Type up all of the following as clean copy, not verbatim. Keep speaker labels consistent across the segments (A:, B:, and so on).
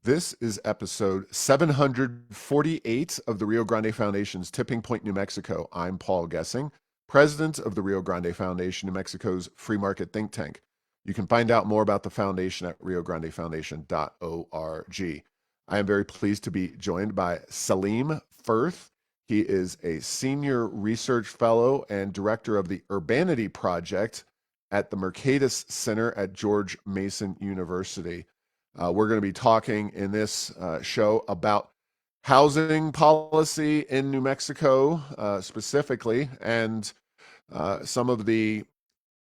A: This is episode 748 of the Rio Grande Foundation's Tipping Point, New Mexico. I'm Paul Gessing, president of the Rio Grande Foundation, New Mexico's free market think tank. You can find out more about the foundation at riograndefoundation.org. I am very pleased to be joined by Salim Furth. He is a senior research fellow and director of the Urbanity project at the Mercatus Center at George Mason University. We're going to be talking in this show about housing policy in New Mexico specifically, and some of the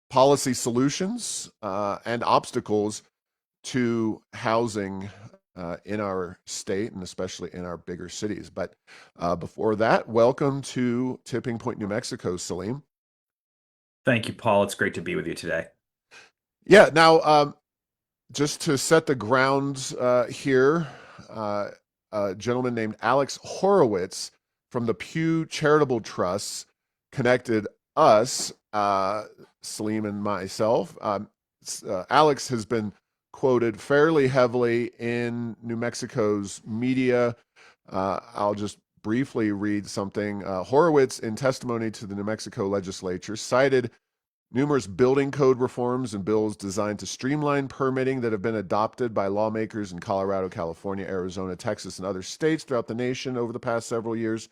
A: policy solutions and obstacles to housing in our state and especially in our bigger cities. But before that, welcome to Tipping Point, New Mexico, Salim.
B: Thank you, Paul. It's great to be with you today.
A: Yeah, now just to set the grounds here, a gentleman named Alex Horowitz from the Pew Charitable Trusts connected us, Salim and myself. Alex has been quoted fairly heavily in New Mexico's media. I'll just briefly read something. Horowitz, in testimony to the New Mexico legislature, cited numerous building code reforms and bills designed to streamline permitting that have been adopted by lawmakers in Colorado, California, Arizona, Texas, and other states throughout the nation over the past several years.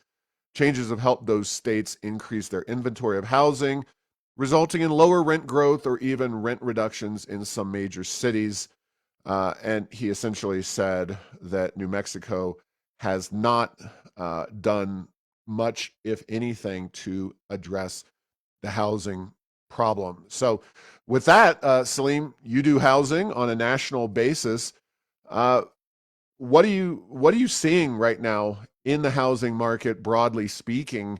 A: Changes have helped those states increase their inventory of housing, resulting in lower rent growth or even rent reductions in some major cities. And he essentially said that New Mexico has not done much, if anything, to address the housing problem. So with that, Salim, you do housing on a national basis. What are you seeing right now in the housing market, broadly speaking,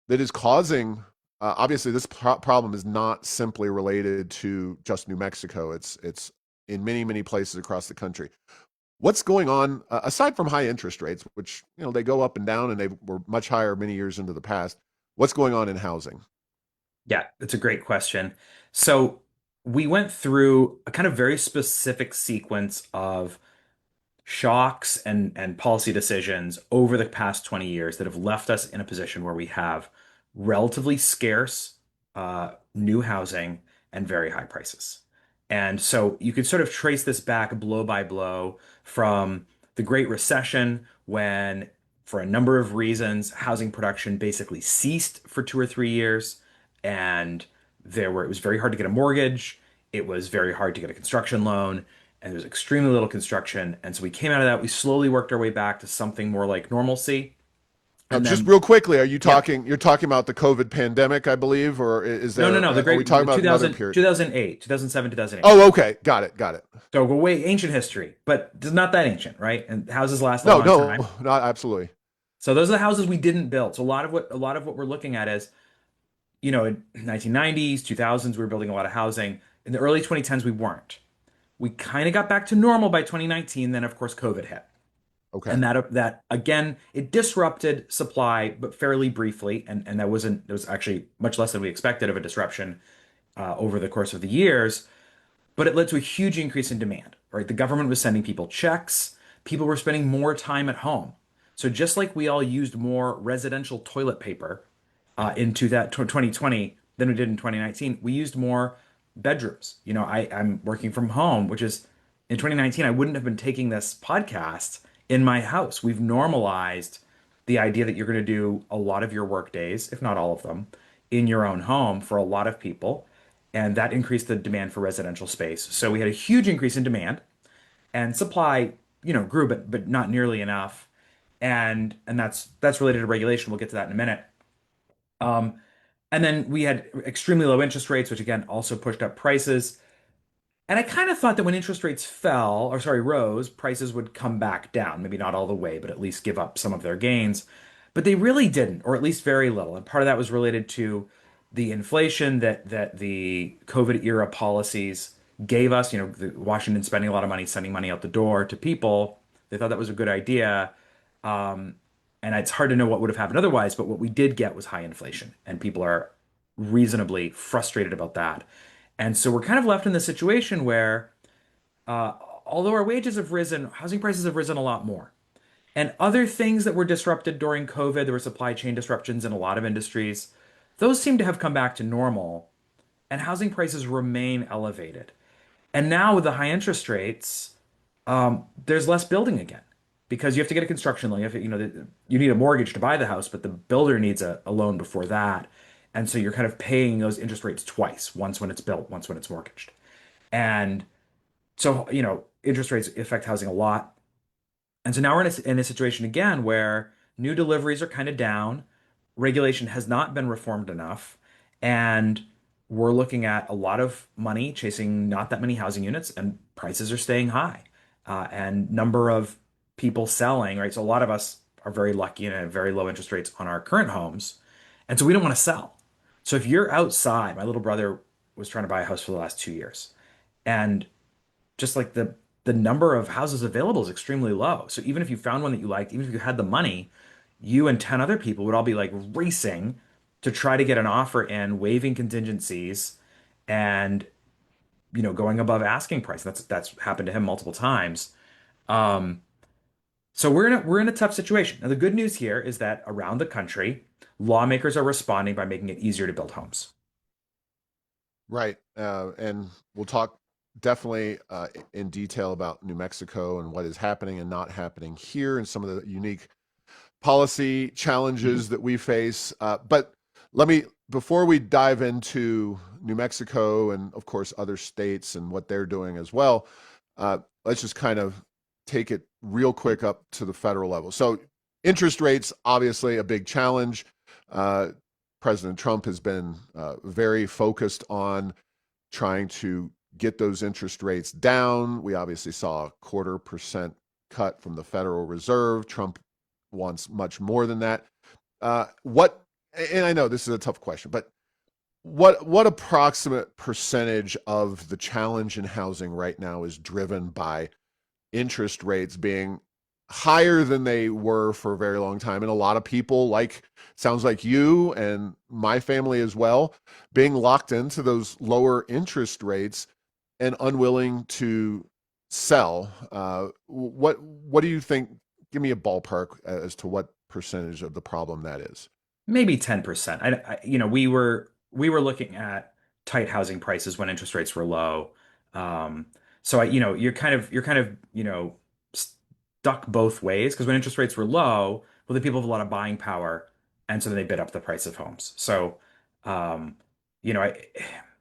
A: that is causing, obviously this problem is not simply related to just New Mexico. It's in many, many places across the country. What's going on, aside from high interest rates, which, they go up and down and they were much higher many years into the past? What's going on in housing?
B: Yeah, it's a great question. So we went through a kind of very specific sequence of shocks and policy decisions over the past 20 years that have left us in a position where we have relatively scarce new housing and very high prices. And so you could sort of trace this back blow by blow from the Great Recession, when, for a number of reasons, housing production basically ceased for 2 or 3 years, and it was very hard to get a mortgage. It was very hard to get a construction loan, and there was extremely little construction. And so we came out of that. We slowly worked our way back to something more like normalcy. And
A: Just
B: then,
A: real quickly,
B: yeah,
A: you're talking about the COVID pandemic, I believe, or
B: no,
A: are we talking
B: the
A: about another
B: 2000,
A: period?
B: 2008, 2007, 2008.
A: Oh, okay. Got it. Got it.
B: So we're way ancient history, but it's not that ancient, right? And houses last a
A: No,
B: long
A: no,
B: time.
A: not absolutely.
B: So those are the houses we didn't build. So a lot of what we're looking at is, in 1990s, 2000s, we were building a lot of housing. In the early 2010s, we weren't. We kind of got back to normal by 2019. Then, of course, COVID hit.
A: Okay.
B: And that again, it disrupted supply, but fairly briefly. And there was actually much less than we expected of a disruption over the course of the years. But it led to a huge increase in demand, right? The government was sending people checks. People were spending more time at home. So just like we all used more residential toilet paper into that 2020 than we did in 2019, we used more bedrooms. I'm working from home, which is, in 2019, I wouldn't have been taking this podcast in my house. We've normalized the idea that you're going to do a lot of your work days, if not all of them, in your own home for a lot of people. And that increased the demand for residential space. So we had a huge increase in demand, and supply, grew, but not nearly enough. And that's related to regulation. We'll get to that in a minute. Um, and then we had extremely low interest rates, which again also pushed up prices. And I kind of thought that when interest rates rose, prices would come back down. Maybe not all the way, but at least give up some of their gains. But they really didn't, or at least very little. And part of that was related to the inflation that the COVID era policies gave us. Washington spending a lot of money, sending money out the door to people. They thought that was a good idea. Um, and it's hard to know what would have happened otherwise, but what we did get was high inflation, and people are reasonably frustrated about that. And so we're kind of left in the situation where uh, although our wages have risen, housing prices have risen a lot more. And other things that were disrupted during COVID, there were supply chain disruptions in a lot of industries. Those seem to have come back to normal, and housing prices remain elevated. And now with the high interest rates, there's less building again because you have to get a construction loan. You need a mortgage to buy the house, but the builder needs a loan before that. And so you're kind of paying those interest rates twice, once when it's built, once when it's mortgaged. And so, interest rates affect housing a lot. And so now we're in a situation again where new deliveries are kind of down, regulation has not been reformed enough, and we're looking at a lot of money chasing not that many housing units, and prices are staying high. And number of people selling, right? So a lot of us are very lucky and have very low interest rates on our current homes, and so we don't want to sell. So if you're outside, my little brother was trying to buy a house for the last 2 years, and just like the number of houses available is extremely low. So even if you found one that you liked, even if you had the money, you and 10 other people would all be like racing to try to get an offer in, waiving contingencies and going above asking price. That's happened to him multiple times. Um, so we're in a tough situation. Now the good news here is that around the country, lawmakers are responding by making it easier to build homes.
A: Right. And we'll talk definitely in detail about New Mexico and what is happening and not happening here and some of the unique policy challenges
B: Mhm.
A: that we face. But let me, before we dive into New Mexico and, of course, other states and what they're doing as well, let's just kind of take it real quick up to the federal level. So, interest rates, obviously, a big challenge. Uh, President Trump has been very focused on trying to get those interest rates down. We obviously saw a 1/4% cut from the Federal Reserve. Trump wants much more than that. What, and I know this is a tough question, but what approximate percentage of the challenge in housing right now is driven by interest rates being higher than they were for a very long time, and a lot of people, like sounds like you and my family as well, being locked into those lower interest rates and unwilling to sell. What do you think? Give me a ballpark as to what percentage of the problem that is.
B: Maybe 10%. We were looking at tight housing prices when interest rates were low. Um, so you're kind of stuck both ways because when interest rates were low, well, the people have a lot of buying power, and so then they bid up the price of homes. So, um, you know, I,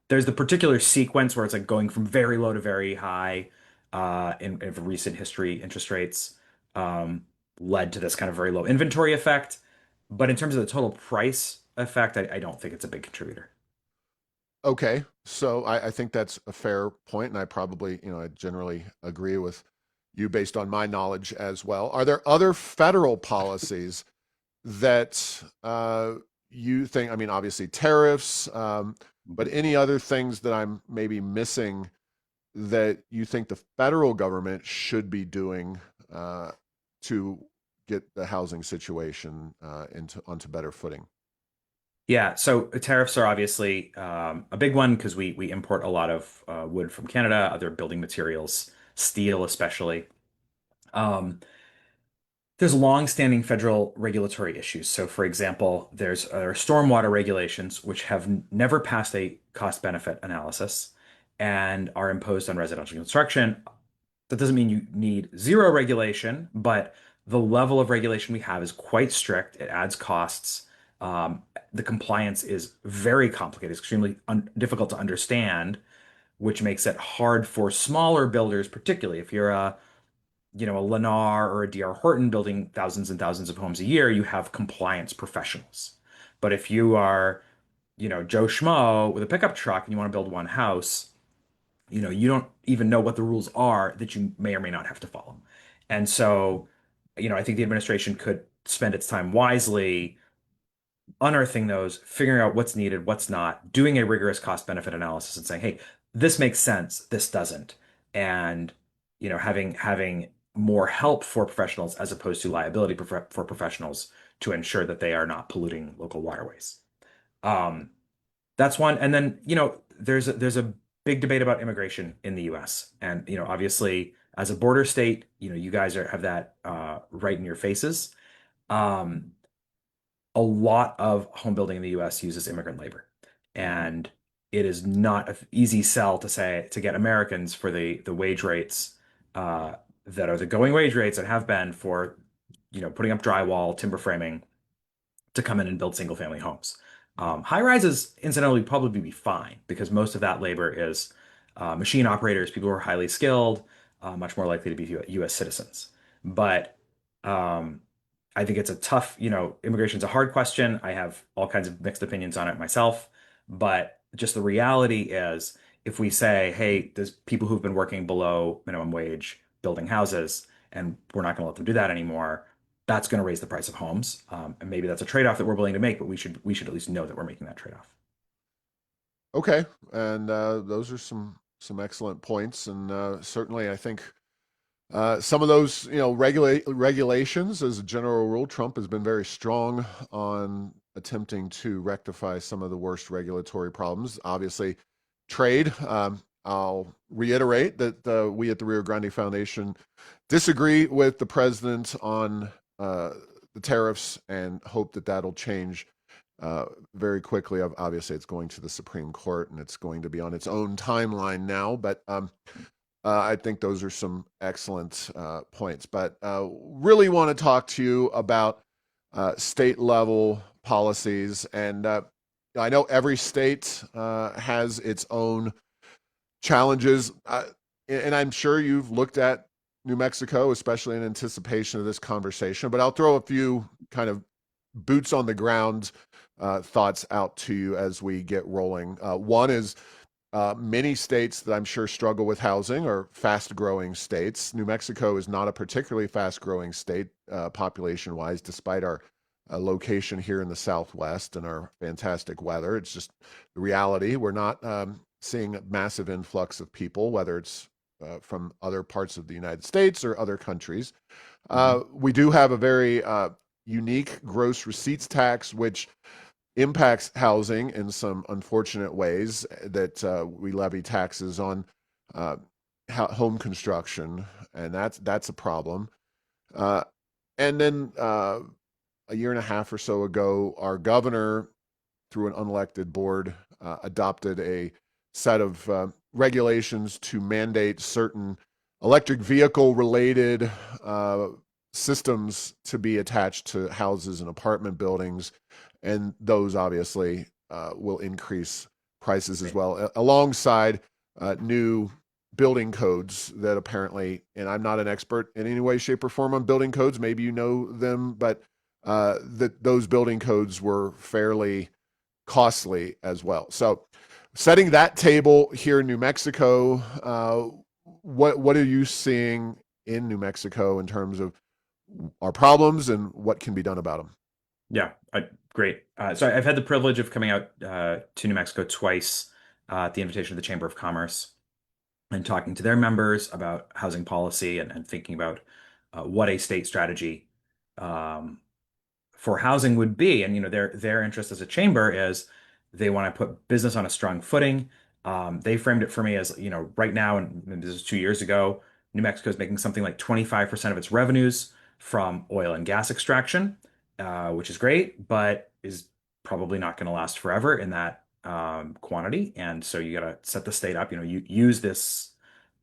B: there's the particular sequence where it's like going from very low to very high, in recent history, interest rates, um, led to this kind of very low inventory effect. But in terms of the total price effect, I don't think it's a big contributor.
A: Okay, so I think that's a fair point, and I probably, I generally agree with you based on my knowledge as well. Are there other federal policies that you think, I mean, obviously tariffs, but any other things that I'm maybe missing that you think the federal government should be doing to get the housing situation into onto better footing?
B: Yeah, so tariffs are obviously a big one because we import a lot of wood from Canada, other building materials, steel especially. Um, there's long-standing federal regulatory issues. So, for example, there's stormwater regulations which have never passed a cost-benefit analysis and are imposed on residential construction. That doesn't mean you need zero regulation, but the level of regulation we have is quite strict. It adds costs. The compliance is very complicated, extremely difficult to understand, which makes it hard for smaller builders, particularly if you're a Lennar or a D.R. Horton building thousands and thousands of homes a year, you have compliance professionals. But if you are, Joe Schmo with a pickup truck and you want to build one house, you don't even know what the rules are that you may or may not have to follow. And so, I think the administration could spend its time wisely unearthing those, figuring out what's needed, what's not, doing a rigorous cost benefit analysis and saying, hey, this makes sense, this doesn't. And, having more help for professionals as opposed to liability for professionals to ensure that they are not polluting local waterways. Um, that's one. And then, there's a big debate about immigration in the US. And, obviously, As a border state, you guys have that right in your faces. Um, a lot of home building in the US uses immigrant labor. And it is not an easy sell to say to get Americans for the wage rates uh, that are the going wage rates and have been for, putting up drywall, timber framing to come in and build single family homes. High rises, incidentally, probably be fine because most of that labor is machine operators, people who are highly skilled, much more likely to be US citizens. But um, I think it's a tough, immigration's a hard question. I have all kinds of mixed opinions on it myself. But just the reality is, if we say, hey, there's people who've been working below minimum wage building houses, and we're not going to let them do that anymore, that's going to raise the price of homes. And maybe that's a trade-off that we're willing to make, but we should at least know that we're making that trade-off.
A: Okay, and those are some excellent points, and certainly I think some of those, regulations as a general rule, Trump has been very strong on attempting to rectify some of the worst regulatory problems. Obviously, trade. I'll reiterate that we at the Rio Grande Foundation disagree with the president on the tariffs and hope that that'll change very quickly. Obviously, it's going to the Supreme Court and it's going to be on its own timeline now, but I think those are some excellent points. But really want to talk to you about state level policies. And I know every state has its own challenges. And I'm sure you've looked at New Mexico, especially in anticipation of this conversation. But I'll throw a few kind of boots on the ground thoughts out to you as we get rolling. One is many states that I'm sure struggle with housing are fast growing states. New Mexico is not a particularly fast growing state population wise, despite our location here in the Southwest and our fantastic weather. It's just the reality. We're not seeing a massive influx of people, whether it's from other parts of the United States or other countries.
B: Mhm.
A: We do have a very unique gross receipts tax, which impacts housing in some unfortunate ways that we levy taxes on uh, home construction, and that's a problem. Uh, and then a year and a half or so ago, our governor, through an unelected board, adopted a set of regulations to mandate certain electric vehicle related uh, systems to be attached to houses and apartment buildings. And those obviously will increase prices as
B: Right.
A: well, alongside new building codes that apparently, and I'm not an expert in any way, shape, or form on building codes. Maybe you know them, but that those building codes were fairly costly as well. So, setting that table here in New Mexico, what are you seeing in New Mexico in terms of our problems and what can be done about them?
B: Yeah, great. So I've had the privilege of coming out to New Mexico twice at the invitation of the Chamber of Commerce and talking to their members about housing policy and thinking about what a state strategy um, for housing would be. And their interest as a chamber is they want to put business on a strong footing. They framed it for me as, right now, and this is 2 years ago, New Mexico is making something like 25% of its revenues from oil and gas extraction, which is great, but is probably not going to last forever in that quantity. And so you got to set the state up, you use this,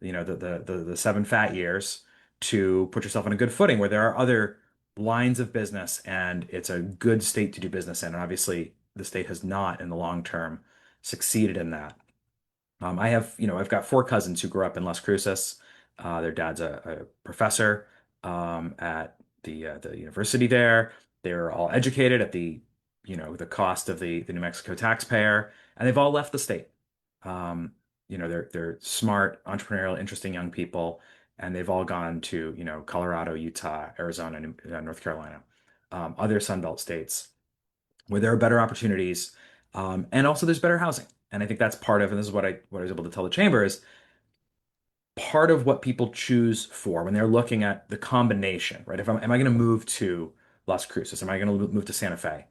B: the 7 fat years to put yourself on a good footing where there are other lines of business and it's a good state to do business in. And obviously, the state has not in the long term succeeded in that. I've got 4 cousins who grew up in Las Cruces. Their dad's a professor at the university there. They're all educated at the cost of the New Mexico taxpayer, and they've all left the state. Um, they're smart, entrepreneurial, interesting young people, and they've all gone to Colorado, Utah, Arizona, North Carolina, other Sunbelt states where there are better opportunities, and also there's better housing. And I think that's part of, and this is what I was able to tell the chamber is part of what people choose for when they're looking at the combination, right? If am I going to move to Las Cruces? Am I going to move to Santa Fe?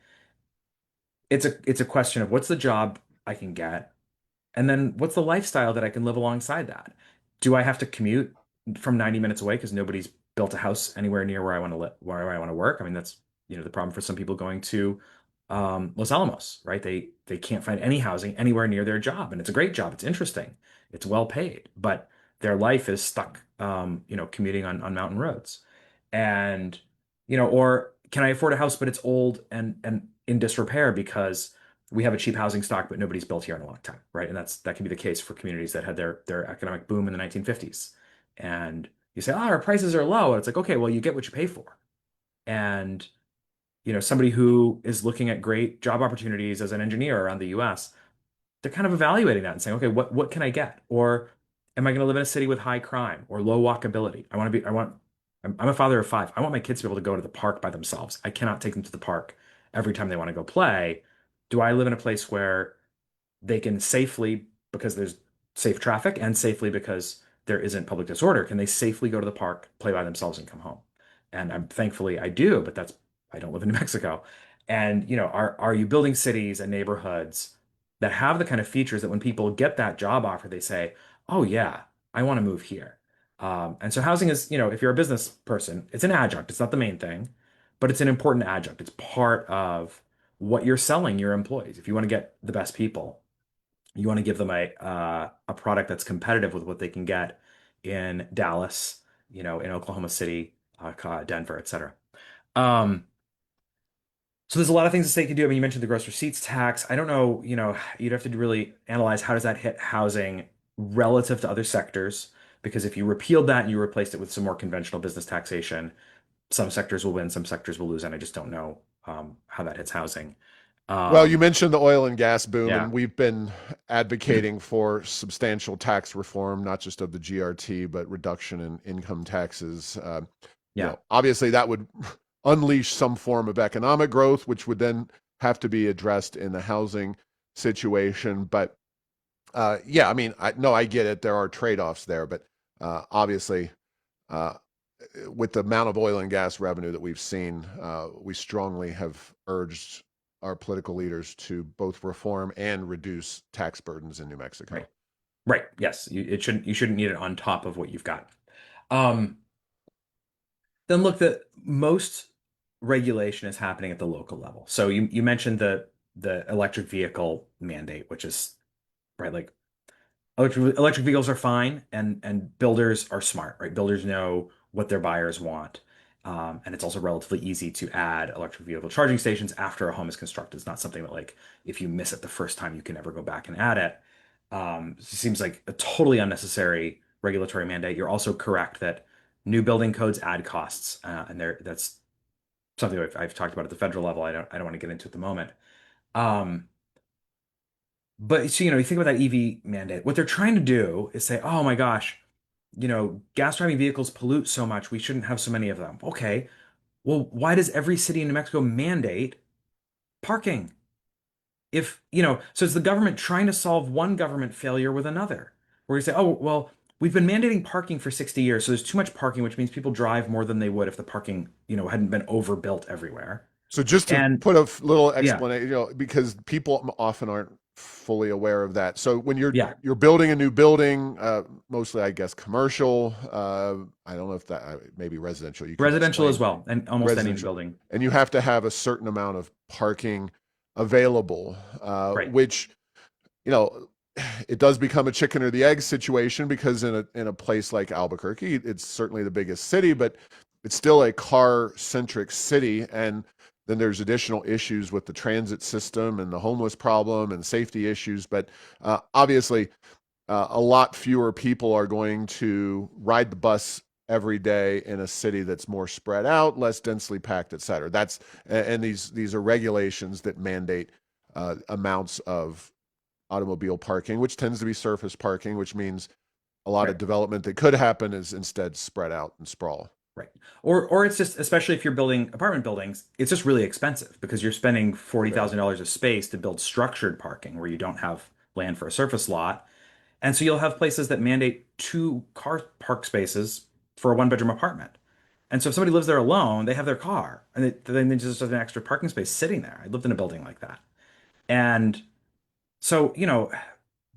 B: It's a question of what's the job I can get, and then what's the lifestyle that I can live alongside that? Do I have to commute from 90 minutes away because nobody's built a house anywhere near where I want to live, where I want to work. I mean, that's, the problem for some people going to Los Alamos, right? They can't find any housing anywhere near their job, and it's a great job. It's interesting. It's well paid, but their life is stuck, commuting on mountain roads. And, or can I afford a house, but it's old and in disrepair because we have a cheap housing stock, but nobody's built here in a long time, right? And that can be the case for communities that had their economic boom in the 1950s. And you say, oh, our prices are low. And it's like, okay, well, you get what you pay for. And, somebody who is looking at great job opportunities as an engineer around the US, they're kind of evaluating that and saying, okay, what can I get? Or am I going to live in a city with high crime or low walkability? I'm a father of five. I want my kids to be able to go to the park by themselves. I cannot take them to the park every time they want to go play. Do I live in a place where they can safely, because there's safe traffic and safely because there isn't public disorder, can they safely go to the park, play by themselves, and come home? And I'm thankfully I do, but I don't live in New Mexico. And are you building cities and neighborhoods that have the kind of features that when people get that job offer, they say, "Oh yeah, I want to move here." And so housing is, if you're a business person, it's an adjunct. It's not the main thing, but it's an important adjunct. It's part of what you're selling your employees. If you want to get the best people, you want to give them a product that's competitive with what they can get in Dallas, in Oklahoma City, Denver, etc. Um, so there's a lot of things the state can do. I mean, you mentioned the gross receipts tax. I don't know, you'd have to really analyze how does that hit housing relative to other sectors, because if you repealed that and you replaced it with some more conventional business taxation, some sectors will win, some sectors will lose, and I just don't know how that hits housing.
A: Well, you
B: Um,
A: mentioned the oil and gas boom,
B: yeah,
A: and we've been advocating for substantial tax reform, not just of the GRT, but reduction in income taxes.
B: yeah,
A: Obviously that would unleash some form of economic growth, which would then have to be addressed in the housing situation. But yeah, I mean, I get it. There are trade-offs there, but obviously, uh, with the amount of oil and gas revenue that we've seen, we strongly have urged our political leaders to both reform and reduce tax burdens in New Mexico.
B: right. Right. Yes. You shouldn't need it on top of what you've got. Um, then look, the most regulation is happening at the local level. So you mentioned the electric vehicle mandate, which is right, like electric vehicles are fine and builders are smart, right? Builders know what their buyers want. And it's also relatively easy to add electric vehicle charging stations after a home is constructed. It's not something that, like, if you miss it the first time, you can never go back and add it. It seems like a totally unnecessary regulatory mandate. You're also correct that new building codes add costs, and that's something I've talked about at the federal level. I don't want to get into at the moment. Um, but so, you think about that EV mandate. What they're trying to do is say, oh my gosh, gas driving vehicles pollute so much. We shouldn't have so many of them. Okay. Well, why does every city in New Mexico mandate parking? So it's the government trying to solve one government failure with another, where you say, oh, well, we've been mandating parking for 60 years. So there's too much parking, which means people drive more than they would if the parking, hadn't been overbuilt everywhere.
A: So just to
B: And
A: put a little
B: yeah,
A: explanation, because people often aren't fully aware of that. So when you're
B: yeah,
A: you're building a new building, mostly I guess commercial. I don't know if that maybe residential. You could
B: residential as
A: explain
B: well, and almost any
A: residential,
B: building.
A: and you have to have a certain amount of parking available,
B: Right,
A: which you know it does become a chicken or the egg situation because in a place like Albuquerque, it's certainly the biggest city, but it's still a car centric city, and then there's additional issues with the transit system and the homeless problem and safety issues. But obviously, a lot fewer people are going to ride the bus every day in a city that's more spread out, less densely packed, et cetera. And these are regulations that mandate amounts of automobile parking, which tends to be surface parking, which means a lot of
B: right.
A: development that could happen is instead spread out and sprawl.
B: Right. Or it's just, especially if you're building apartment buildings, it's just really expensive because you're spending
A: Sure.
B: $40,000 of space to build structured parking where you don't have land for a surface lot. And so you'll have places that mandate two car park spaces for a one bedroom apartment. And so if somebody lives there alone, they have their car and then they just have an extra parking space sitting there. I lived in a building like that. And so,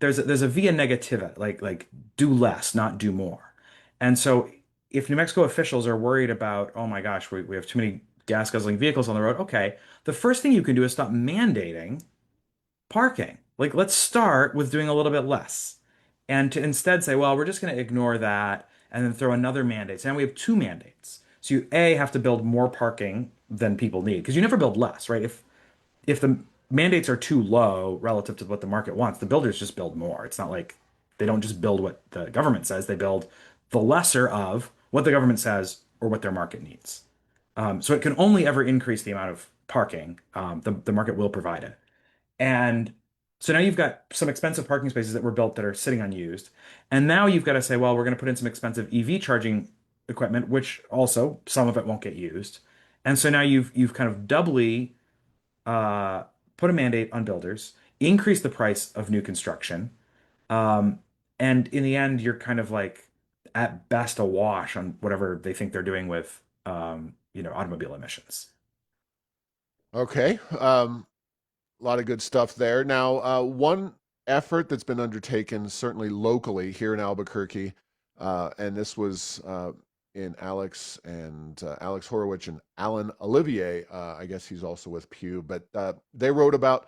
B: there's a via negativa, like do less, not do more. And so if New Mexico officials are worried about, oh my gosh, we have too many gas guzzling vehicles on the road, okay, the first thing you can do is stop mandating parking. Like, let's start with doing a little bit less. And to instead say, well, we're just going to ignore that and then throw another mandate. So now we have two mandates. So you A, have to build more parking than people need because you never build less, right? If the mandates are too low relative to what the market wants, the builders just build more. It's not like they don't just build what the government says, they build the lesser of what the government says or what their market needs. So it can only ever increase the amount of parking. The market will provide it. And so now you've got some expensive parking spaces that were built that are sitting unused. And now you've got to say, well, we're going to put in some expensive EV charging equipment, which also some of it won't get used. And so now you've kind of doubly uh, put a mandate on builders, increase the price of new construction, um, and in the end, you're kind of like at best a wash on whatever they think they're doing with automobile emissions.
A: Okay. A lot of good stuff there. Now, one effort that's been undertaken, certainly locally here in Albuquerque, and this was in Alex Horowitz and Alan Olivier. I guess he's also with Pew, but they wrote about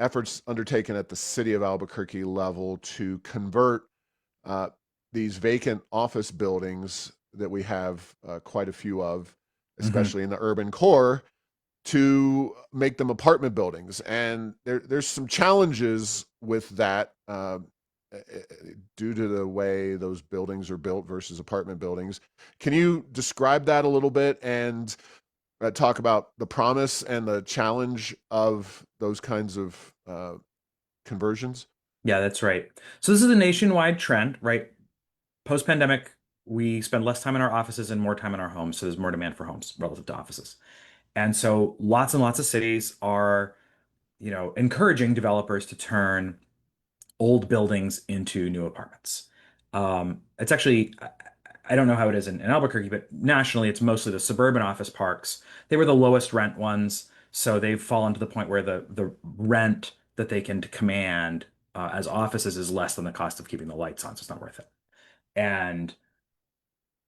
A: efforts undertaken at the city of Albuquerque level to convert uh, these vacant office buildings that we have quite a few of,
B: Hmm.
A: especially in the urban core, to make them apartment buildings. And there's some challenges with that due to the way those buildings are built versus apartment buildings. Can you describe that a little bit and talk about the promise and the challenge of those kinds of conversions?
B: Yeah, that's right. So this is a nationwide trend, right? Post-pandemic, we spend less time in our offices and more time in our homes, so there's more demand for homes relative to offices. And so lots and lots of cities are, encouraging developers to turn old buildings into new apartments. It's actually, I don't know how it is in Albuquerque, but nationally, it's mostly the suburban office parks. They were the lowest rent ones, so they've fallen to the point where the rent that they can command as offices is less than the cost of keeping the lights on, so it's not worth it. And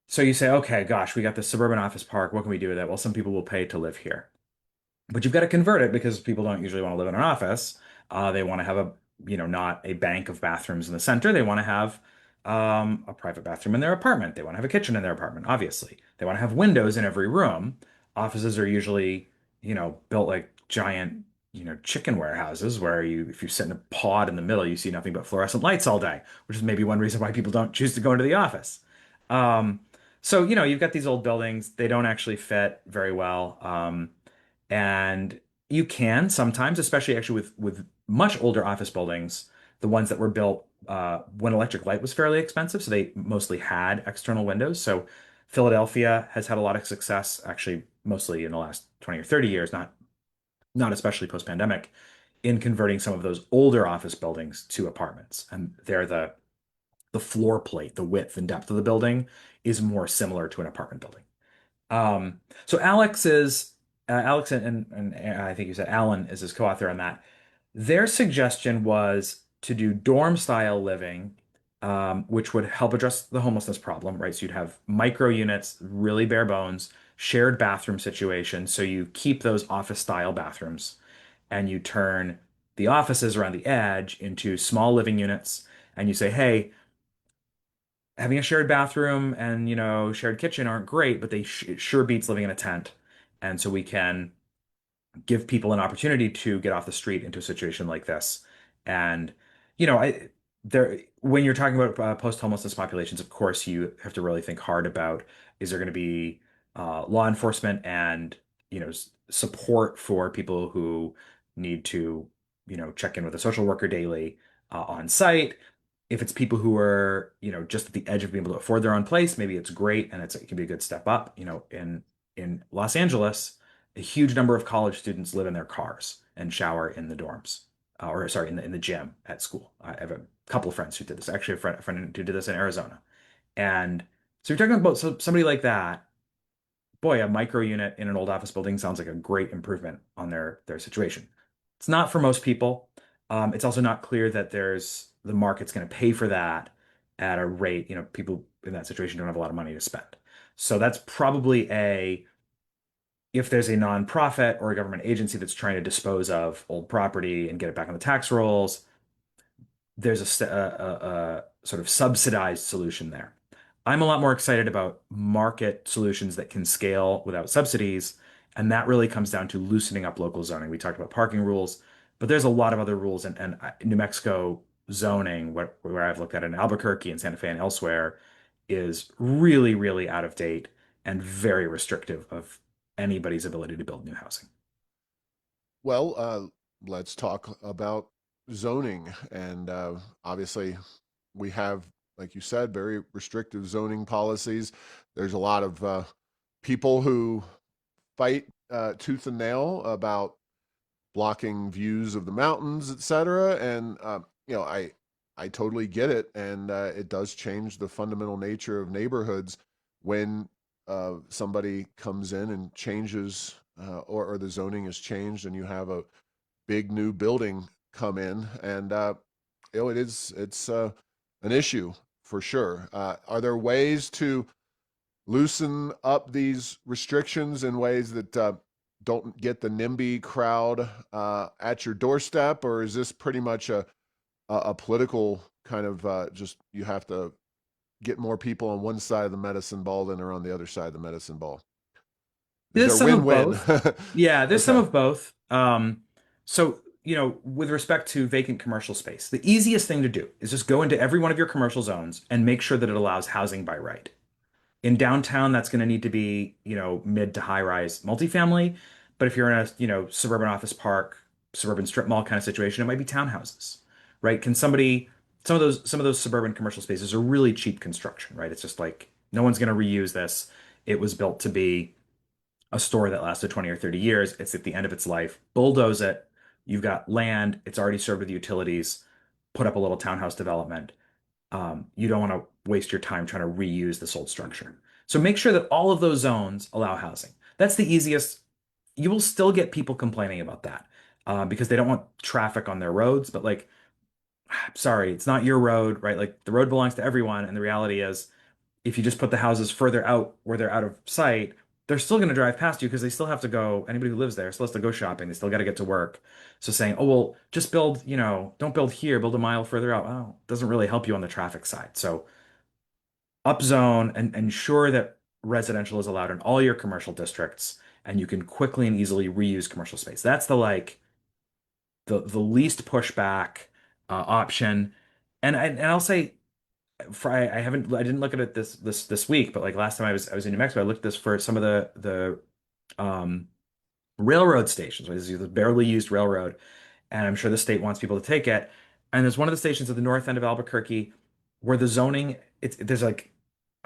B: so you say, okay, gosh, we got this suburban office park. What can we do with it? Well, some people will pay to live here. But you've got to convert it because people don't usually want to live in an office. They want to have not a bank of bathrooms in the center. They want to have a private bathroom in their apartment. They want to have a kitchen in their apartment, obviously. They want to have windows in every room. Offices are usually, built like giant, chicken warehouses where if you sit in a pod in the middle, you see nothing but fluorescent lights all day, which is maybe one reason why people don't choose to go into the office. Um, so, you've got these old buildings. They don't actually fit very well. And you can sometimes, especially actually with much older office buildings, the ones that were built when electric light was fairly expensive, so they mostly had external windows. So Philadelphia has had a lot of success, actually, mostly in the last 20 or 30 years, not especially post-pandemic, in converting some of those older office buildings to apartments. And they're the floor plate, the width and depth of the building is more similar to an apartment building. So Alex and I think you said Alan is his co-author on that. Their suggestion was to do dorm style living, which would help address the homelessness problem, right? So you'd have micro units, really bare bones, shared bathroom situations. So you keep those office style bathrooms and you turn the offices around the edge into small living units. And you say, hey, having a shared bathroom and shared kitchen aren't great, but it sure beats living in a tent. And so we can give people an opportunity to get off the street into a situation like this. And I there when you're talking about post-homelessness populations, of course, you have to really think hard about is there going to be law enforcement and support for people who need to check in with a social worker daily on site. If it's people who are just at the edge of being able to afford their own place, maybe it's great and it can be a good step up. In Los Angeles, a huge number of college students live in their cars and shower in the dorms, or sorry, in the gym at school. I have a couple of friends who did this. Actually, a friend who did this in Arizona. And so you're talking about somebody like that. Boy, a micro unit in an old office building sounds like a great improvement on their situation. It's not for most people. It's also not clear that there's the market's going to pay for that. at a rate, people in that situation don't have a lot of money to spend. So that's probably if there's a nonprofit or a government agency that's trying to dispose of old property and get it back on the tax rolls, there's a sort of subsidized solution there. I'm a lot more excited about market solutions that can scale without subsidies, and that really comes down to loosening up local zoning. We talked about parking rules, but there's a lot of other rules, and New Mexico zoning, where I've looked at it in Albuquerque and Santa Fe and elsewhere, is really, really out of date and very restrictive of anybody's ability to build new housing.
A: Well, let's talk about zoning. And obviously, we have, like you said, very restrictive zoning policies. There's a lot of people who fight tooth and nail about blocking views of the mountains, et cetera. And I totally get it, and it does change the fundamental nature of neighborhoods when somebody comes in and changes, or the zoning is changed, and you have a big new building come in, and it's an issue for sure. Are there ways to loosen up these restrictions in ways that don't get the NIMBY crowd at your doorstep, or is this pretty much a political kind of just you have to get more people on one side of the medicine ball than are on the other side of the medicine ball? Is
B: There's
A: there
B: some of
A: win-win?
B: both. Yeah, there's some
A: Okay,
B: of both. So, with respect to vacant commercial space, the easiest thing to do is just go into every one of your commercial zones and make sure that it allows housing by right. In downtown, that's going to need to be, mid to high rise multifamily. But if you're in a, suburban office park, suburban strip mall kind of situation, it might be townhouses, right? Some of those suburban commercial spaces are really cheap construction, right? It's just like no one's going to reuse this. It was built to be a store that lasted 20 or 30 years. It's at the end of its life. Bulldoze it. You've got land. It's already served with utilities. Put up a little townhouse development. You don't want to waste your time trying to reuse this old structure. So make sure that all of those zones allow housing. That's the easiest. You will still get people complaining about that because they don't want traffic on their roads. But like, sorry, it's not your road, right? Like the road belongs to everyone. And the reality is, if you just put the houses further out where they're out of sight, they're still going to drive past you because they still have to go. Anybody who lives there still has to go shopping. They still got to get to work. So saying, oh, well, just build, don't build here, build a mile further out. Well, doesn't really help you on the traffic side. So upzone and ensure that residential is allowed in all your commercial districts and you can quickly and easily reuse commercial space. That's the least pushback option. And I'll say I didn't look at it this week, but like last time I was in New Mexico, I looked at this for some of the railroad stations. Right? This is the barely used railroad, and I'm sure the state wants people to take it. And there's one of the stations at the north end of Albuquerque where the zoning there's like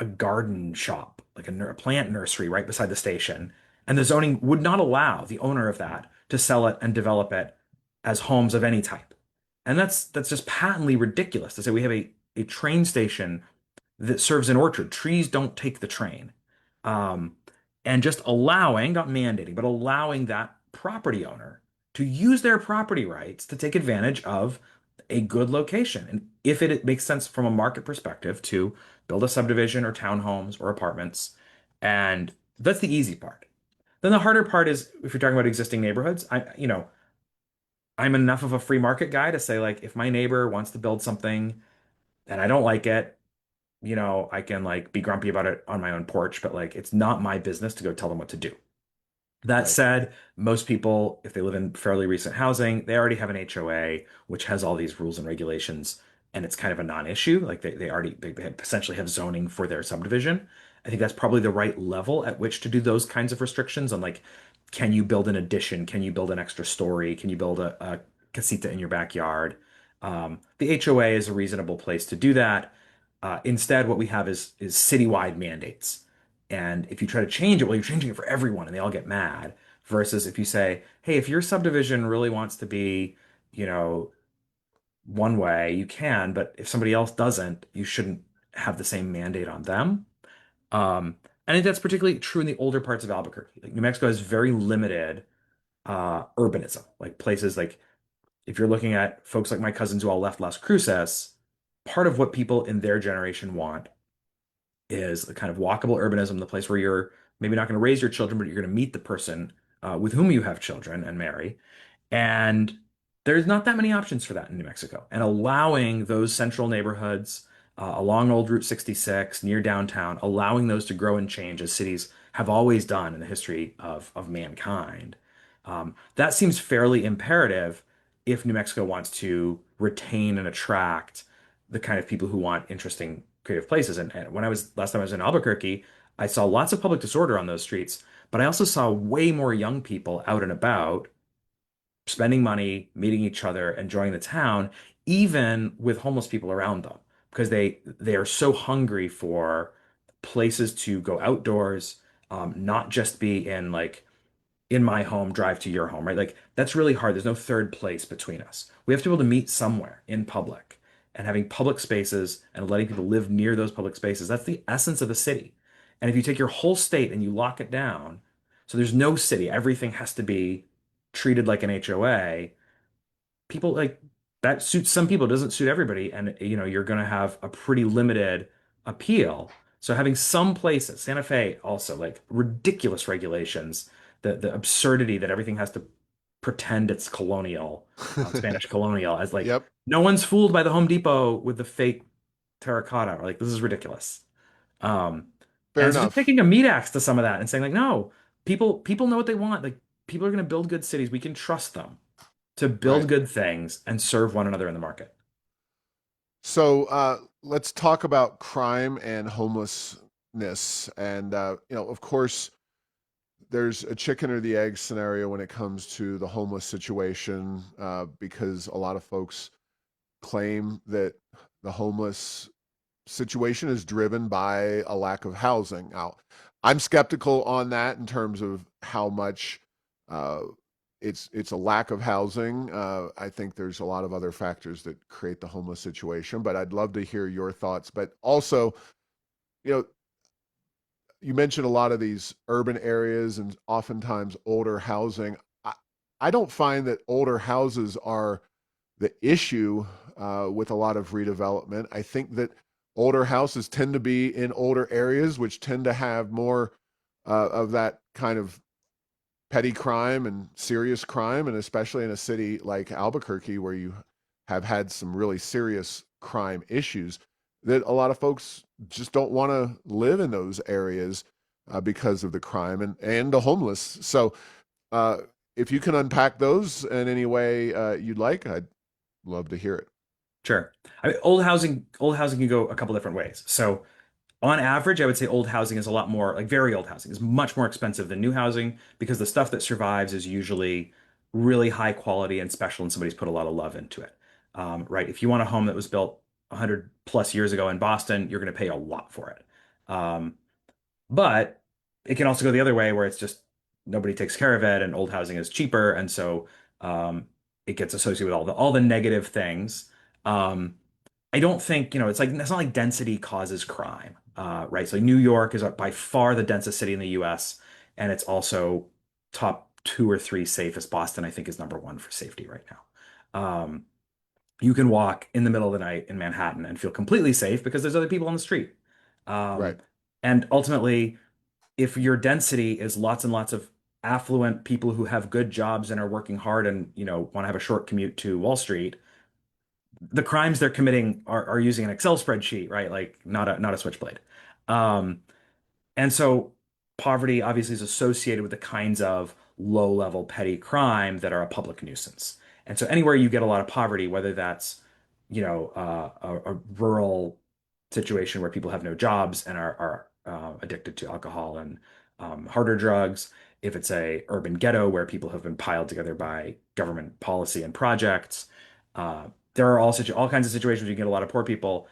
B: a garden shop, like a plant nursery right beside the station, and the zoning would not allow the owner of that to sell it and develop it as homes of any type. And that's just patently ridiculous to say we have a train station that serves an orchard. Trees don't take the train. Um, and just allowing, not mandating, but allowing that property owner to use their property rights to take advantage of a good location. And if it makes sense from a market perspective to build a subdivision or townhomes or apartments. And that's the easy part. Then the harder part is if you're talking about existing neighborhoods, I'm enough of a free market guy to say, like, if my neighbor wants to build something and I don't like it, I can like be grumpy about it on my own porch, but like it's not my business to go tell them what to do. That
A: right.
B: said, most people, if they live in fairly recent housing, they already have an HOA, which has all these rules and regulations, and it's kind of a non-issue. Like they essentially have zoning for their subdivision. I think that's probably the right level at which to do those kinds of restrictions on like, can you build an addition? Can you build an extra story? Can you build a casita in your backyard? The HOA is a reasonable place to do that. Instead, what we have is citywide mandates. And if you try to change it, well, you're changing it for everyone and they all get mad. Versus if you say, hey, if your subdivision really wants to be, you know, one way, you can, but if somebody else doesn't, you shouldn't have the same mandate on them. I think that's particularly true in the older parts of Albuquerque. Like New Mexico has very limited urbanism. Like places like if you're looking at folks like my cousins who all left Las Cruces, part of what people in their generation want is a kind of walkable urbanism, the place where you're maybe not going to raise your children, but you're going to meet the person with whom you have children and marry. And there's not that many options for that in New Mexico. And allowing those central neighborhoods along Old Route 66 near downtown, allowing those to grow and change as cities have always done in the history of mankind, that seems fairly imperative if New Mexico wants to retain and attract the kind of people who want interesting, creative places. And when I was last time I was in Albuquerque, I saw lots of public disorder on those streets, but I also saw way more young people out and about spending money, meeting each other, enjoying the town, even with homeless people around them, because they are so hungry for places to go outdoors, not just be in like in my home, drive to your home, right? Like that's really hard. There's no third place between us. We have to be able to meet somewhere in public and having public spaces and letting people live near those public spaces. That's the essence of a city. And if you take your whole state and you lock it down, so there's no city, everything has to be treated like an HOA. People like that suits some people, doesn't suit everybody. And you're going to have a pretty limited appeal. So having some places, Santa Fe also like ridiculous regulations, the absurdity that everything has to pretend it's colonial, Spanish colonial, as like
A: Yep,
B: no one's fooled by the Home Depot with the fake terracotta. Like this is ridiculous. Um,
A: fair
B: and so just
A: enough.
B: taking a meat axe to some of that and saying like, no, people know what they want. Like people are going to build good cities. We can trust them to
A: Right.
B: build good things and serve one another in the market.
A: So let's talk about crime and homelessness. And, of course, there's a chicken or the egg scenario when it comes to the homeless situation, because a lot of folks claim that the homeless situation is driven by a lack of housing. Now, I'm skeptical on that in terms of how much uh, it's a lack of housing. I think there's a lot of other factors that create the homeless situation, but I'd love to hear your thoughts. But also, you know, you mentioned a lot of these urban areas and oftentimes older housing. I don't find that older houses are the issue with a lot of redevelopment. I think that older houses tend to be in older areas, which tend to have more of that kind of petty crime and serious crime, and especially in a city like Albuquerque, where you have had some really serious crime issues, that a lot of folks just don't want to live in those areas because of the crime and the homeless. So, uh, if you can unpack those in any way you'd like, I'd love to hear it.
B: Sure. I mean, old housing can go a couple different ways. So on average, I would say old housing is a lot more like very old housing is much more expensive than new housing because the stuff that survives is usually really high quality and special, and somebody's put a lot of love into it. Right? If you want a home that was built 100 plus years ago in Boston, you're going to pay a lot for it. Um, But it can also go the other way where it's just nobody takes care of it and old housing is cheaper. And so it gets associated with all the negative things. Um, I don't think, it's not like density causes crime, right? So New York is by far the densest city in the US, and it's also top two or three safest. Boston, I think, is number one for safety right now. You can walk in the middle of the night in Manhattan and feel completely safe because there's other people on the street.
A: Right.
B: Um, and ultimately, if your density is lots and lots of affluent people who have good jobs and are working hard and want to have a short commute to Wall Street, the crimes they're committing are using an Excel spreadsheet, right? Like not a switchblade. Um, and so poverty obviously is associated with the kinds of low-level petty crime that are a public nuisance. And so anywhere you get a lot of poverty, whether that's, a rural situation where people have no jobs and are addicted to alcohol and harder drugs, if it's a urban ghetto where people have been piled together by government policy and projects, there are all kinds of situations where you get a lot of poor people.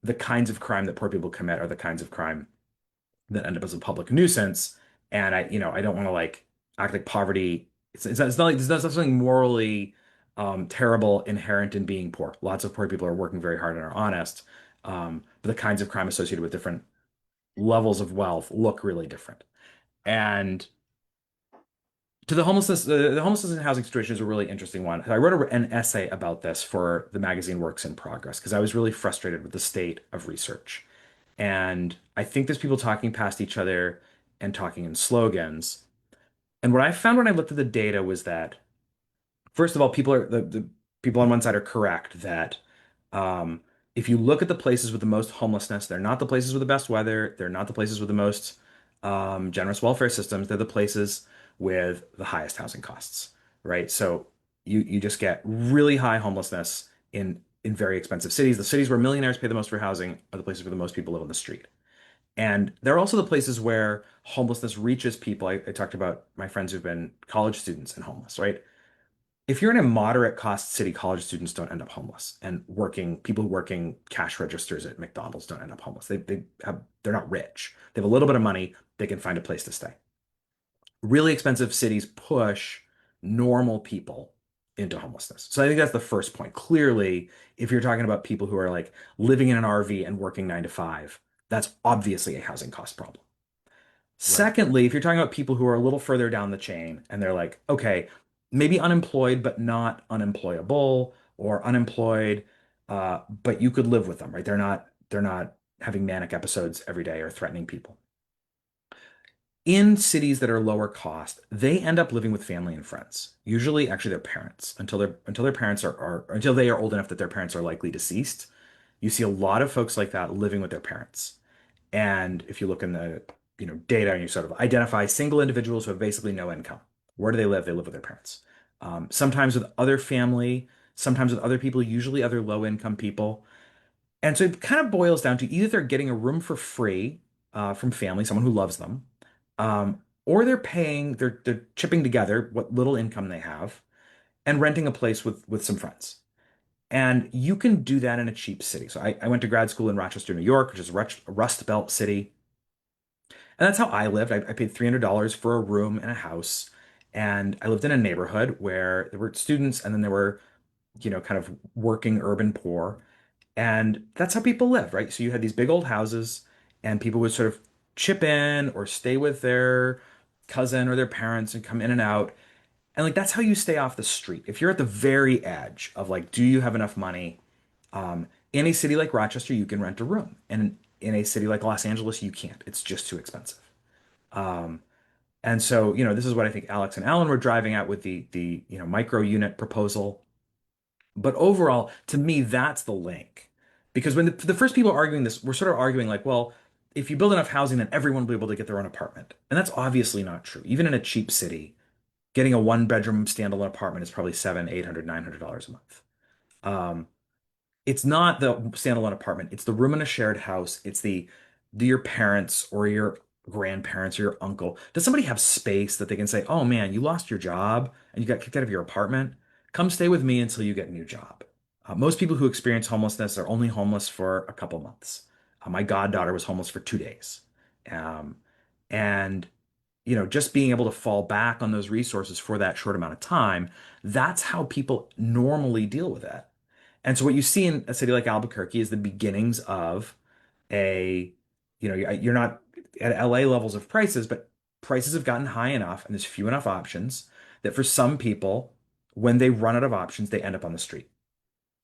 B: The kinds of crime that poor people commit are the kinds of crime that end up as a public nuisance. And I don't want to like act like poverty. It's not like there's not something morally terrible inherent in being poor. Lots of poor people are working very hard and are honest. But the kinds of crime associated with different levels of wealth look really different. And To the homelessness and housing situation is a really interesting one. I wrote an essay about this for the magazine Works in Progress because I was really frustrated with the state of research. And I think there's people talking past each other and talking in slogans. And what I found when I looked at the data was that, first of all, the people on one side are correct that um, if you look at the places with the most homelessness, they're not the places with the best weather. They're not the places with the most generous welfare systems. They're the places with the highest housing costs, right? So you just get really high homelessness in very expensive cities. The cities where millionaires pay the most for housing are the places where the most people live on the street. And they're also the places where homelessness reaches people. I talked about my friends who've been college students and homeless, right? If you're in a moderate cost city, college students don't end up homeless, and people working cash registers at McDonald's don't end up homeless. They're not rich. They have a little bit of money. They can find a place to stay. Really expensive cities push normal people into homelessness. So I think that's the first point. Clearly, if you're talking about people who are like living in an RV and working 9 to 5, that's obviously a housing cost problem.
A: Right.
B: Secondly, if you're talking about people who are a little further down the chain and they're like, okay, maybe unemployed, but not unemployable, or unemployed, but you could live with them, right? They're not having manic episodes every day or threatening people. In cities that are lower cost, they end up living with family and friends, usually actually their parents, until their parents are until they are old enough that their parents are likely deceased. You see a lot of folks like that living with their parents. And if you look in the, data and you sort of identify single individuals who have basically no income, where do they live? They live with their parents. Sometimes with other family, sometimes with other people, usually other low income people. And so it kind of boils down to either they're getting a room for free from family, someone who loves them, or they're chipping together what little income they have and renting a place with some friends. And you can do that in a cheap city. So I went to grad school in Rochester, New York, which is a Rust Belt city. And that's how I lived. I paid $300 for a room in a house. And I lived in a neighborhood where there were students and then there were, kind of working urban poor. And that's how people lived, right? So you had these big old houses and people would sort of chip in or stay with their cousin or their parents and come in and out. And like that's how you stay off the street. If you're at the very edge of like, do you have enough money? In a city like Rochester, you can rent a room. And in a city like Los Angeles, you can't. It's just too expensive. Um, and so, this is what I think Alex and Alan were driving at with the micro unit proposal. But overall, to me, that's the link. Because when the first people arguing this, we're sort of arguing like, well, if you build enough housing, then everyone will be able to get their own apartment. And that's obviously not true. Even in a cheap city, getting a one bedroom standalone apartment is probably 700, 800, $900 a month. Um, it's not the standalone apartment. It's the room in a shared house. It's the do your parents or your grandparents or your uncle. Does somebody have space that they can say, "Oh man, you lost your job and you got kicked out of your apartment? Come stay with me until you get a new job." Most people who experience homelessness are only homeless for a couple months. My goddaughter was homeless for 2 days. Um, and just being able to fall back on those resources for that short amount of time, that's how people normally deal with it. And so what you see in a city like Albuquerque is the beginnings of a, you're not at LA levels of prices, but prices have gotten high enough and there's few enough options that for some people, when they run out of options, they end up on the street.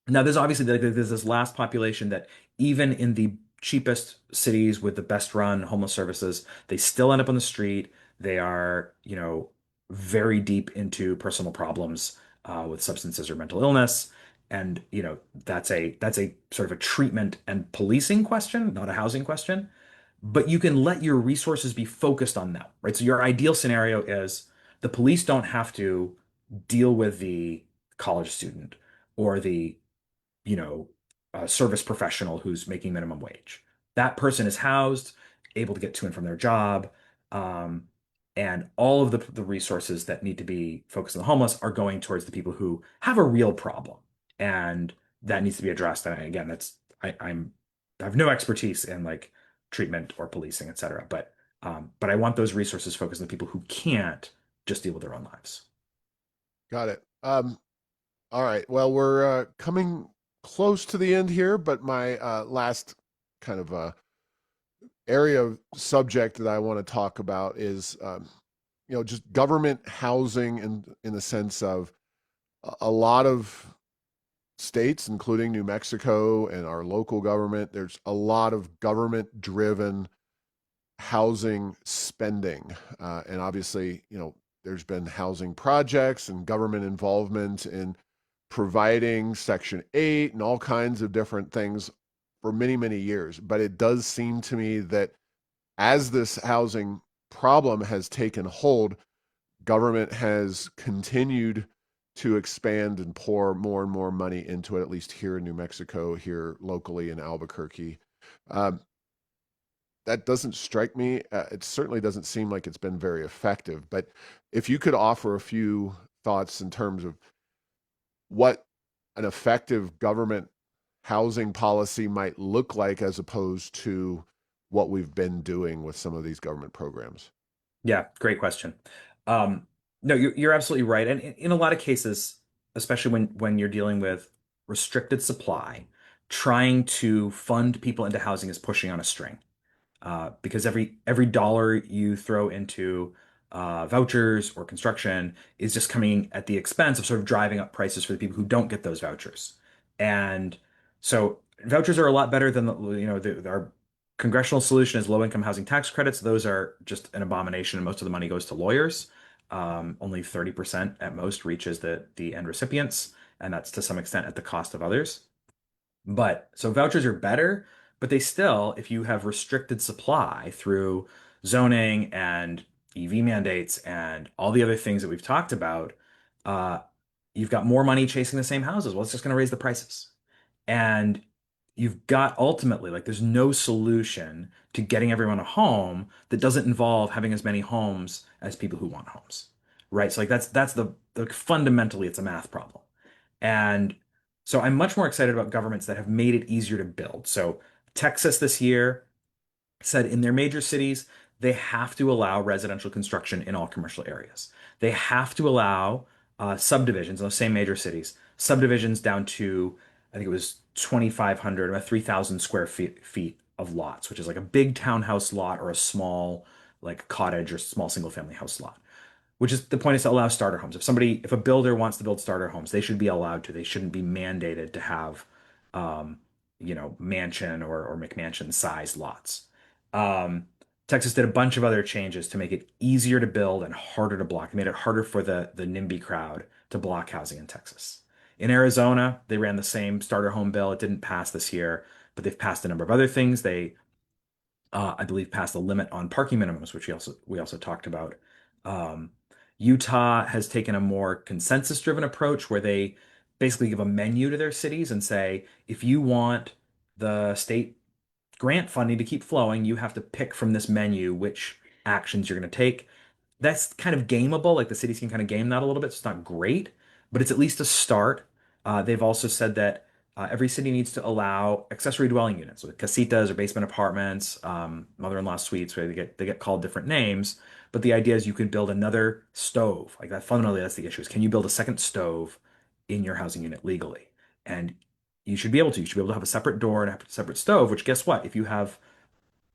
B: Now, there's obviously there's this last population that even in the cheapest cities with the best run homeless services, they still end up on the street. They are, very deep into personal problems with substances or mental illness. And, that's a sort of a treatment and policing question, not a housing question. But you can let your resources be focused on them, right? So your ideal scenario is the police don't have to deal with the college student or the you know, a service professional who's making minimum wage. That person is housed, able to get to and from their job, um, and all of the resources that need to be focused on the homeless are going towards the people who have a real problem, and that needs to be addressed. And again, I have no expertise in like treatment or policing, et cetera, but I want those resources focused on the people who can't just deal with their own lives.
A: Got it. All right. Well, we're coming close to the end here, but my last kind of area of subject that I want to talk about is just government housing in the sense of a lot of states, including New Mexico and our local government, there's a lot of government driven housing spending. And obviously, there's been housing projects and government involvement in providing Section 8 and all kinds of different things for many, many years. But it does seem to me that as this housing problem has taken hold, government has continued to expand and pour more and more money into it, at least here in New Mexico, here locally in Albuquerque. Um, that doesn't strike me. It certainly doesn't seem like it's been very effective. But if you could offer a few thoughts in terms of what an effective government housing policy might look like as opposed to what we've been doing with some of these government programs.
B: Yeah, great question. Um, no, you're absolutely right. And in a lot of cases, especially when you're dealing with restricted supply, trying to fund people into housing is pushing on a string. Because every dollar you throw into vouchers or construction is just coming at the expense of sort of driving up prices for the people who don't get those vouchers. And so vouchers are a lot better than our congressional solution is low income housing tax credits. Those are just an abomination, and most of the money goes to lawyers. Only 30% at most reaches the end recipients, and that's to some extent at the cost of others. But so vouchers are better, but they still, if you have restricted supply through zoning and EV mandates and all the other things that we've talked about, uh, you've got more money chasing the same houses. Well, it's just going to raise the prices. And you've got ultimately, like, there's no solution to getting everyone a home that doesn't involve having as many homes as people who want homes. Right. So like that's the fundamentally it's a math problem. And so I'm much more excited about governments that have made it easier to build. So Texas this year said in their major cities, they have to allow residential construction in all commercial areas. They have to allow subdivisions in those same major cities, subdivisions down to, I think it was 2,500 or 3,000 square feet of lots, which is like a big townhouse lot or a small like cottage or small single family house lot, which is the point is to allow starter homes. If a builder wants to build starter homes, they should be allowed to. They shouldn't be mandated to have, um, mansion or McMansion size lots. Um, Texas did a bunch of other changes to make it easier to build and harder to block. It made it harder for the NIMBY crowd to block housing in Texas. In Arizona, they ran the same starter home bill. It didn't pass this year, but they've passed a number of other things. They I believe, passed a limit on parking minimums, which we also talked about. Um, Utah has taken a more consensus-driven approach where they basically give a menu to their cities and say, if you want the state grant funding to keep flowing, you have to pick from this menu which actions you're going to take. That's kind of gameable. Like the cities can kind of game that a little bit. So it's not great, but it's at least a start. They've also said that every city needs to allow accessory dwelling units, so casitas or basement apartments, mother-in-law suites, where they get called different names. But the idea is you could build another stove. Like that, fundamentally, that's the issue: is can you build a second stove in your housing unit legally? And you should be able to. You should be able to have a separate door and a separate stove. Which, guess what? If you have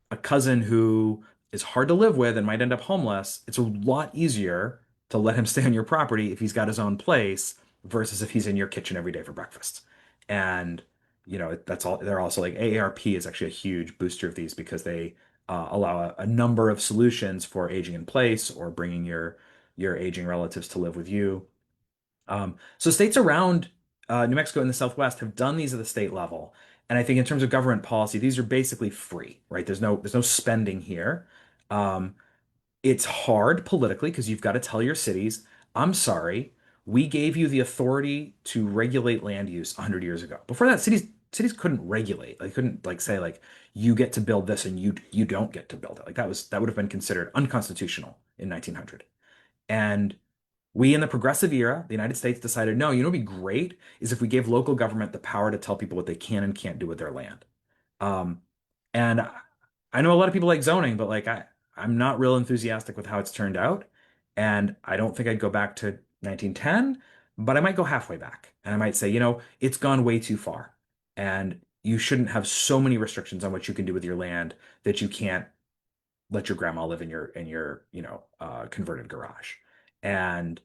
B: a cousin who is hard to live with and might end up homeless, it's a lot easier to let him stay on your property if he's got his own place versus if he's in your kitchen every day for breakfast. And that's all. They're also like AARP is actually a huge booster of these because they allow a number of solutions for aging in place or bringing your aging relatives to live with you. So states around New Mexico and the Southwest have done these at the state level. And I think in terms of government policy, these are basically free, right? There's no spending here. Um, it's hard politically because you've got to tell your cities, I'm sorry, we gave you the authority to regulate land use 100 years ago. Before that, cities couldn't regulate. They couldn't like say like you get to build this and you don't get to build it. Like that would have been considered unconstitutional in 1900. And we in the progressive era, the United States decided, no, what'd be great is if we gave local government the power to tell people what they can and can't do with their land. Um, and I know a lot of people like zoning, but like I'm not real enthusiastic with how it's turned out. And I don't think I'd go back to 1910, but I might go halfway back. And I might say, it's gone way too far. And you shouldn't have so many restrictions on what you can do with your land that you can't let your grandma live in your converted garage. And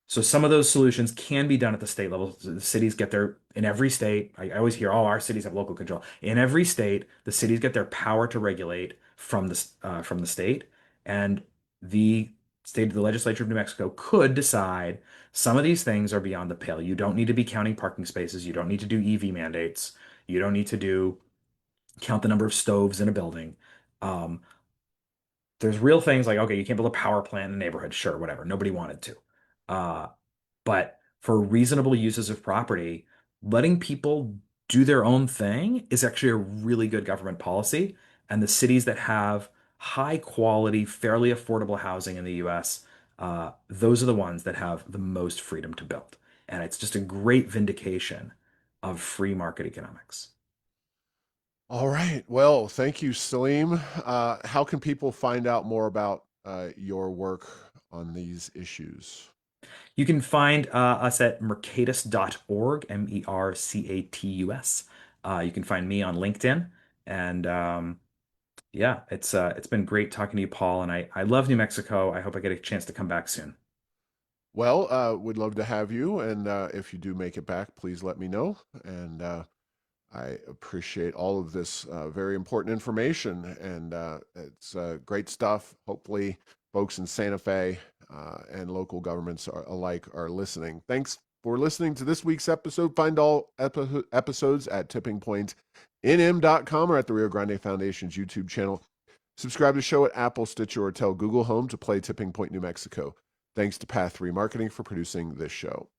B: so some of those solutions can be done at the state level. The cities get their, in every state, I always hear, oh, our cities have local control. In every state, the cities get their power to regulate from the state, and the the legislature of New Mexico could decide some of these things are beyond the pale. You don't need to be counting parking spaces. You don't need to do EV mandates. You don't need to count the number of stoves in a building. Um, there's real things like, okay, you can't build a power plant in a neighborhood. Sure, whatever. Nobody wanted to. Uh, but for reasonable uses of property, letting people do their own thing is actually a really good government policy. And the cities that have high quality, fairly affordable housing in the US, those are the ones that have the most freedom to build. And it's just a great vindication of free market economics.
A: All right. Well, thank you, Salim. How can people find out more about your work on these issues?
B: You can find us at mercatus.org, Mercatus. You can find me on LinkedIn. And yeah, it's been great talking to you, Paul. And I love New Mexico. I hope I get a chance to come back soon.
A: Well, would love to have you. And if you do make it back, please let me know. And I appreciate all of this very important information. And it's great stuff. Hopefully, folks in Santa Fe and local governments alike are listening. Thanks for listening to this week's episode. Find all episodes at tippingpointnm.com or at the Rio Grande Foundation's YouTube channel. Subscribe to the show at Apple, Stitcher, or tell Google Home to play Tipping Point New Mexico. Thanks to Path 3 Marketing for producing this show.